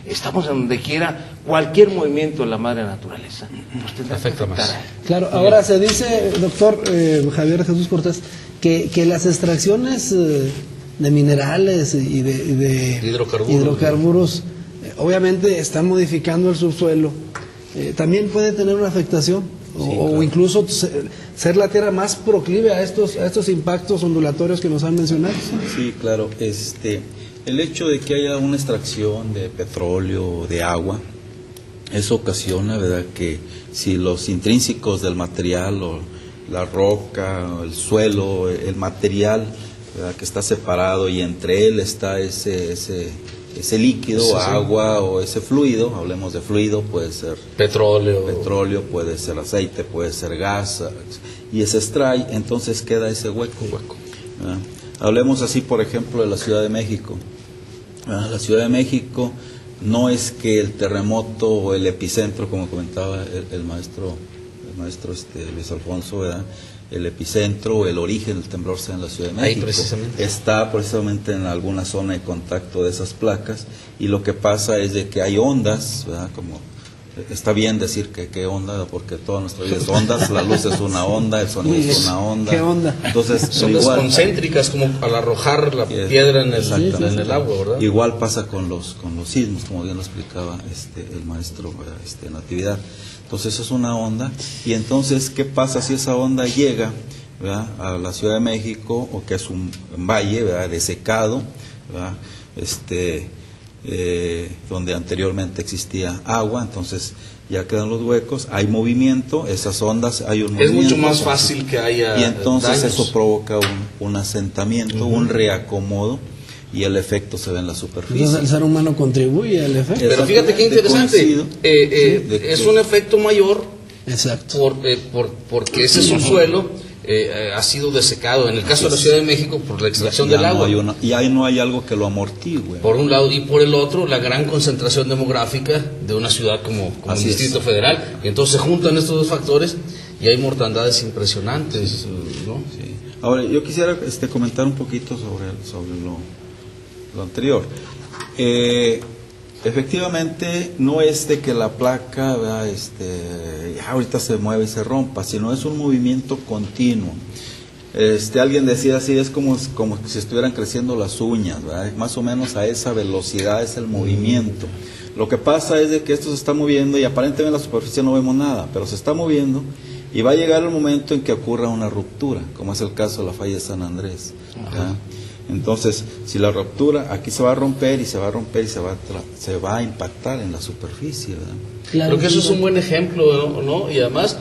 estamos en donde quiera, cualquier movimiento de la madre naturaleza pues tendrá que afectar a él. Claro, ahora se dice, doctor Javier Jesús Cortés, que las extracciones de minerales y de hidrocarburos obviamente están modificando el subsuelo. También puede tener una afectación, sí, o incluso ser la tierra más proclive a estos impactos ondulatorios que nos han mencionado. Sí, claro. El hecho de que haya una extracción de petróleo o de agua, eso ocasiona, ¿verdad?, que si los intrínsecos del material, o la roca, o el suelo, el material, ¿verdad?, que está separado y entre él está ese líquido, sí, agua o ese fluido, hablemos de fluido, puede ser petróleo, puede ser aceite, puede ser gas, y se extrae, entonces queda ese hueco. ¿Verdad? Hablemos así, por ejemplo, de la Ciudad de México. La Ciudad de México no es que el terremoto o el epicentro, como comentaba el maestro Luis Alfonso, ¿verdad?, el epicentro o el origen del temblor sea en la Ciudad de México. Está precisamente en alguna zona de contacto de esas placas, y lo que pasa es de que hay ondas, ¿verdad?, como está bien decir que onda, porque toda nuestra vida es ondas, la luz es una onda, el sonido es una onda. ¿Qué onda? Entonces, son ondas concéntricas, como al arrojar la piedra en el agua, ¿verdad? Igual pasa con los sismos, como bien lo explicaba el maestro Natividad. Entonces es una onda, y entonces, ¿qué pasa si esa onda llega, ¿verdad?, a la Ciudad de México, o que es un valle, ¿verdad?, desecado, ¿verdad?, donde anteriormente existía agua? Entonces ya quedan los huecos, hay movimiento, esas ondas, hay un movimiento. Es mucho más fácil que haya y entonces daños. Eso provoca un asentamiento, un reacomodo, y el efecto se ve en la superficie. Entonces el ser humano contribuye al efecto. Pero fíjate qué interesante, es un efecto mayor. Exacto. Porque ese subsuelo ha sido desecado, en el caso de la Ciudad de México, por la extracción del agua. Y ahí no hay algo que lo amortigue. Por un lado, y por el otro, la gran concentración demográfica de una ciudad como el Distrito Federal. Y entonces se juntan estos dos factores y hay mortandades impresionantes, ¿no? Sí. Ahora, yo quisiera comentar un poquito sobre lo anterior. Efectivamente, no es de que la placa, ¿verdad?, ahorita se mueve y se rompa, sino es un movimiento continuo. Alguien decía así, es como si estuvieran creciendo las uñas, ¿verdad? Más o menos a esa velocidad es el movimiento. Lo que pasa es de que esto se está moviendo y aparentemente en la superficie no vemos nada, pero se está moviendo, y va a llegar el momento en que ocurra una ruptura, como es el caso de la falla de San Andrés, ¿verdad? Entonces, si la ruptura, aquí se va a romper y se va a romper y se va a impactar en la superficie, ¿verdad? Claro, creo que eso es un buen ejemplo, ¿no? Y además,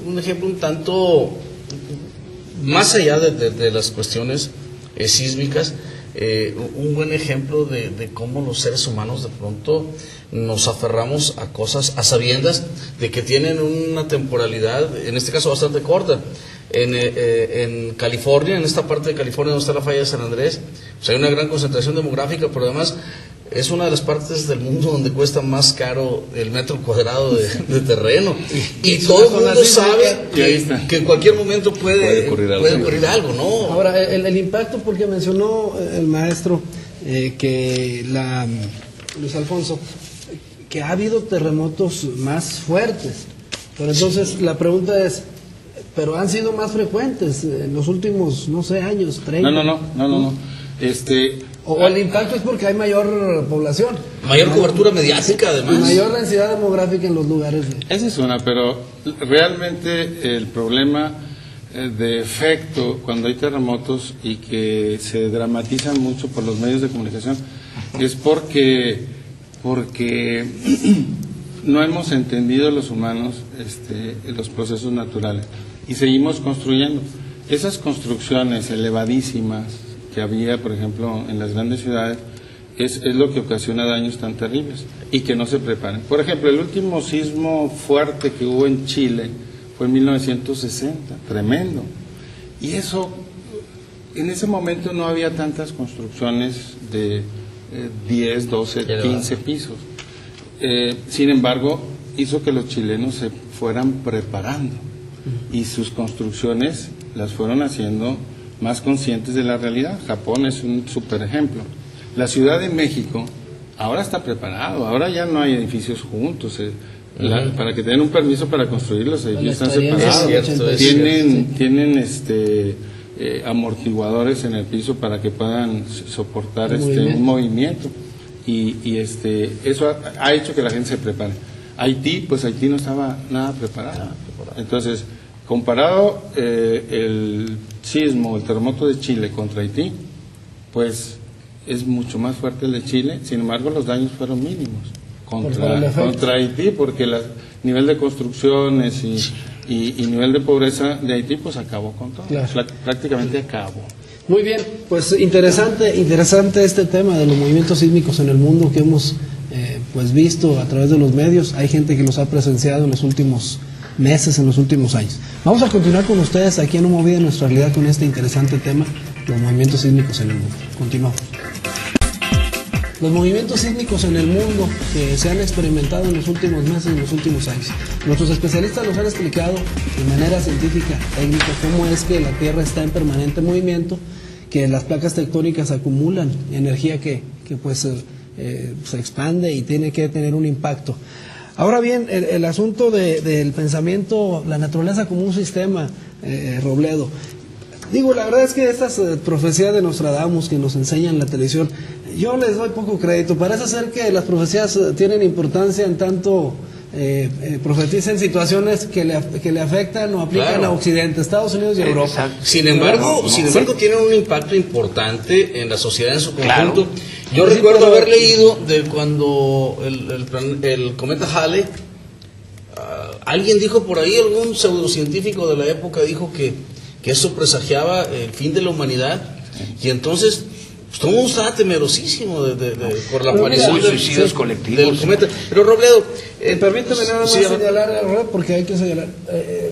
un ejemplo un tanto más allá de las cuestiones sísmicas, un buen ejemplo de cómo los seres humanos de pronto nos aferramos a cosas a sabiendas de que tienen una temporalidad, en este caso bastante corta. En California, en esta parte de California donde está la falla de San Andrés, pues hay una gran concentración demográfica, pero además es una de las partes del mundo donde cuesta más caro el metro cuadrado de terreno, y todo el mundo sabe que en cualquier momento puede ocurrir algo, ¿no? Ahora, el impacto, porque mencionó el maestro Luis Alfonso, que ha habido terremotos más fuertes, pero entonces la pregunta es, pero han sido más frecuentes en los últimos, no sé, años, 30. No. O el impacto es porque hay mayor población. Mayor cobertura mediática, además. Mayor densidad demográfica en los lugares. Esa es una, pero realmente el problema de efecto cuando hay terremotos y que se dramatizan mucho por los medios de comunicación es porque no hemos entendido los humanos los procesos naturales. Y seguimos construyendo. Esas construcciones elevadísimas que había, por ejemplo, en las grandes ciudades, es lo que ocasiona daños tan terribles y que no se preparan. Por ejemplo, el último sismo fuerte que hubo en Chile fue en 1960, tremendo. Y eso, en ese momento no había tantas construcciones de 10, 12, 15 pisos. Sin embargo, hizo que los chilenos se fueran preparando y sus construcciones las fueron haciendo más conscientes de la realidad. Japón es un super ejemplo. La Ciudad de México ahora está preparado, ahora ya no hay edificios juntos. Para que tengan un permiso para construir, los edificios están separados. Tienen amortiguadores en el piso para que puedan soportar un movimiento. Y eso ha hecho que la gente se prepare. Haití no estaba nada preparado. Entonces, comparado el sismo, el terremoto de Chile contra Haití, pues es mucho más fuerte el de Chile. Sin embargo, los daños fueron mínimos contra Haití, porque el nivel de construcciones y nivel de pobreza de Haití pues acabó con todo. Claro. Prácticamente acabó. Muy bien, pues interesante este tema de los movimientos sísmicos en el mundo que hemos pues visto a través de los medios. Hay gente que los ha presenciado en los últimos meses, en los últimos años. Vamos a continuar con ustedes aquí en Movida Nuestra Realidad con este interesante tema, los movimientos sísmicos en el mundo. Continuamos. Los movimientos sísmicos en el mundo que se han experimentado en los últimos meses, en los últimos años. Nuestros especialistas nos han explicado de manera científica, técnica, cómo es que la Tierra está en permanente movimiento, que las placas tectónicas acumulan energía que pues se expande y tiene que tener un impacto. Ahora bien, el asunto del pensamiento, la naturaleza como un sistema, Robledo. Digo, la verdad es que estas profecías de Nostradamus que nos enseñan en la televisión, yo les doy poco crédito. Parece ser que las profecías tienen importancia en tanto profetizan situaciones que le afectan o aplican a Occidente, Estados Unidos y Europa. Exacto. Sin embargo, tienen un impacto importante en la sociedad en su conjunto. Yo recuerdo haber leído de cuando el cometa Halley, alguien dijo por ahí, algún pseudocientífico de la época dijo que eso presagiaba el fin de la humanidad, y entonces pues, todo el mundo estaba temerosísimo por la aparición de suicidios colectivos del cometa. Pero Robledo, permíteme nada más señalar, porque hay que señalar,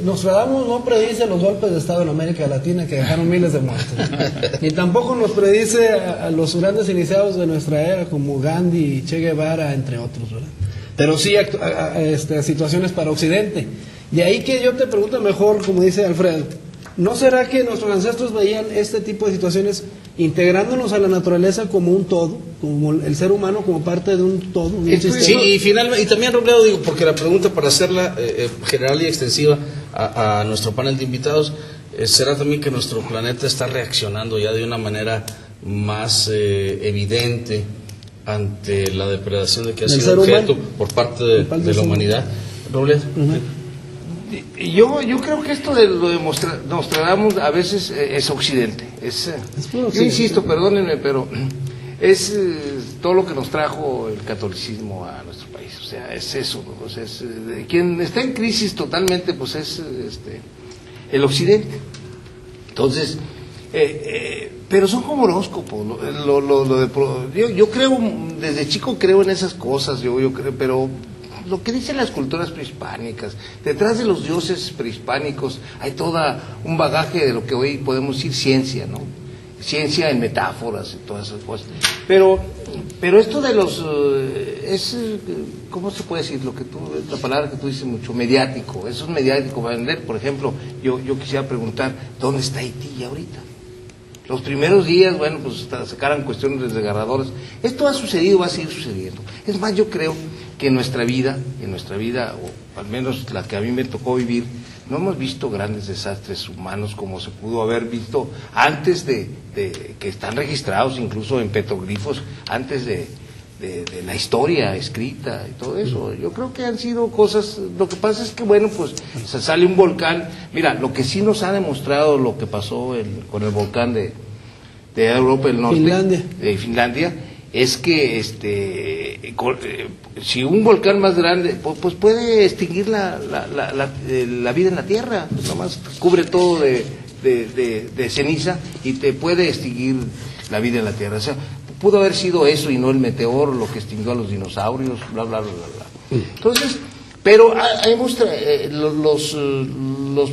Nostradamus no predice los golpes de Estado en América Latina que dejaron miles de muertes, ni tampoco nos predice a los grandes iniciados de nuestra era como Gandhi y Che Guevara, entre otros, ¿verdad? Pero sí a situaciones para Occidente. De ahí que yo te pregunto mejor, como dice Alfredo, ¿no será que nuestros ancestros veían este tipo de situaciones integrándonos a la naturaleza como un todo, como el ser humano como parte de un todo? Un sistema? Sí, y finalmente, y también Robledo, digo, porque la pregunta para hacerla general y extensiva a nuestro panel de invitados, será también que nuestro planeta está reaccionando ya de una manera más evidente ante la depredación de que ha sido objeto por parte de la humanidad. Robledo. Yo creo que esto de lo de Nostradamus a veces es Occidente. Yo insisto, perdónenme, pero es todo lo que nos trajo el catolicismo a nuestro país. O sea, es eso. O sea, quien está en crisis totalmente, pues es el Occidente. Entonces, pero son como horóscopos. Yo creo, desde chico creo en esas cosas. Yo creo, pero lo que dicen las culturas prehispánicas, detrás de los dioses prehispánicos hay todo un bagaje de lo que hoy podemos decir ciencia, ¿no? Ciencia en metáforas y todas esas cosas. Pero esto de los ¿cómo se puede decir? La palabra que tú dices mucho, mediático. Eso es mediático para vender. Por ejemplo, yo quisiera preguntar, ¿dónde está Haití ahorita? Los primeros días, bueno, pues sacaran cuestiones desgarradoras. Esto ha sucedido, va a seguir sucediendo. Es más, yo creo que en nuestra vida, o al menos la que a mí me tocó vivir, no hemos visto grandes desastres humanos como se pudo haber visto antes de que están registrados incluso en petroglifos, antes de la historia escrita y todo eso. Yo creo que han sido cosas. Lo que pasa es que, bueno, pues se sale un volcán. Mira, lo que sí nos ha demostrado lo que pasó con el volcán de Europa del Norte, de Finlandia, es que si un volcán más grande pues puede extinguir la vida en la Tierra, pues nomás cubre todo de ceniza y te puede extinguir la vida en la Tierra. O sea, pudo haber sido eso y no el meteoro lo que extinguió a los dinosaurios, bla, bla, bla, bla. Entonces, pero hay los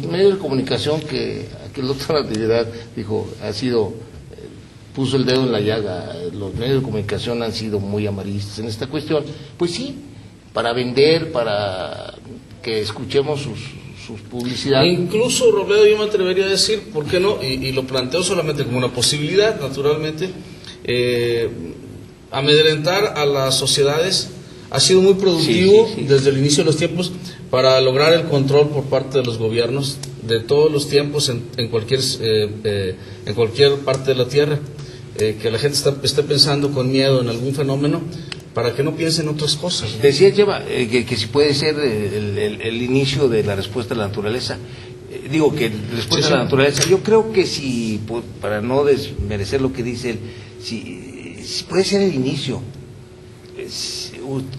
medios de comunicación que el doctor Natividad dijo, puso el dedo en la llaga. Los medios de comunicación han sido muy amarillistas en esta cuestión. Pues sí, para vender, para que escuchemos sus publicidades. Incluso, Robledo, yo me atrevería a decir, ¿por qué no? Y lo planteo solamente como una posibilidad, naturalmente. amedrentar a las sociedades ha sido muy productivo desde el inicio de los tiempos para lograr el control por parte de los gobiernos de todos los tiempos en cualquier parte de la tierra, que la gente esté pensando con miedo en algún fenómeno para que no piensen otras cosas, ¿no? Decía Cheva que si puede ser el inicio de la respuesta a la naturaleza. Digo que respuesta a la naturaleza, yo creo que si, para no desmerecer lo que dice él, si puede ser el inicio.